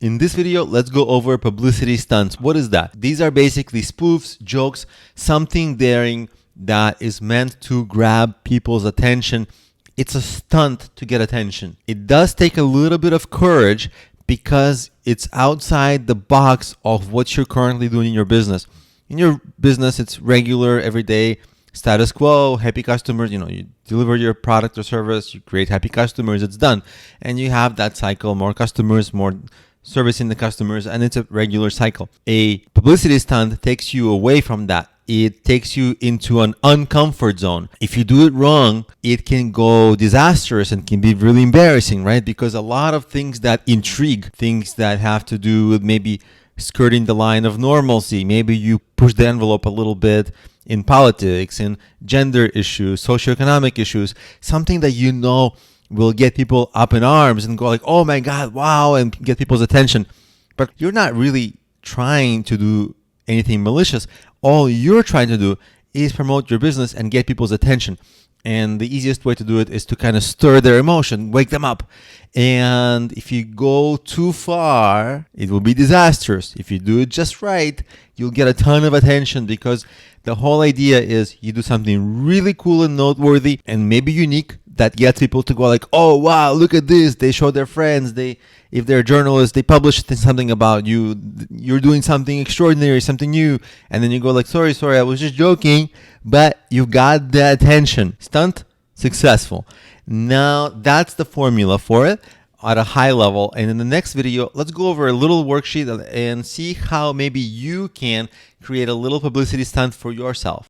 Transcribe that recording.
In this video, let's go over publicity stunts. What is that? These are basically spoofs, jokes, something daring that is meant to grab people's attention. It's a stunt to get attention. It does take a little bit of courage because it's outside the box of what you're currently doing in your business. In your business, it's regular, everyday, status quo, happy customers. You deliver your product or service, you create happy customers, it's done. And you have that cycle, more customers, more servicing the customers, and it's a regular cycle. A publicity stunt takes you away from that. It takes you into an uncomfort zone. If you do it wrong, it can go disastrous and can be really embarrassing, right? Because a lot of things that intrigue, things that have to do with maybe skirting the line of normalcy, maybe you push the envelope a little bit in politics, in gender issues, socioeconomic issues, something that you know will get people up in arms and go like, oh my God, wow, and get people's attention. But you're not really trying to do anything malicious. All you're trying to do is promote your business and get people's attention. And the easiest way to do it is to kind of stir their emotion, wake them up. And if you go too far, it will be disastrous. If you do it just right, you'll get a ton of attention, because the whole idea is you do something really cool and noteworthy and maybe unique that gets people to go like, oh wow, look at this. They show their friends. If they're journalists, they publish something about you. You're doing something extraordinary, something new. And then you go like, sorry, I was just joking, but you got the attention. Stunt, successful. Now that's the formula for it at a high level. And in the next video, let's go over a little worksheet and see how maybe you can create a little publicity stunt for yourself.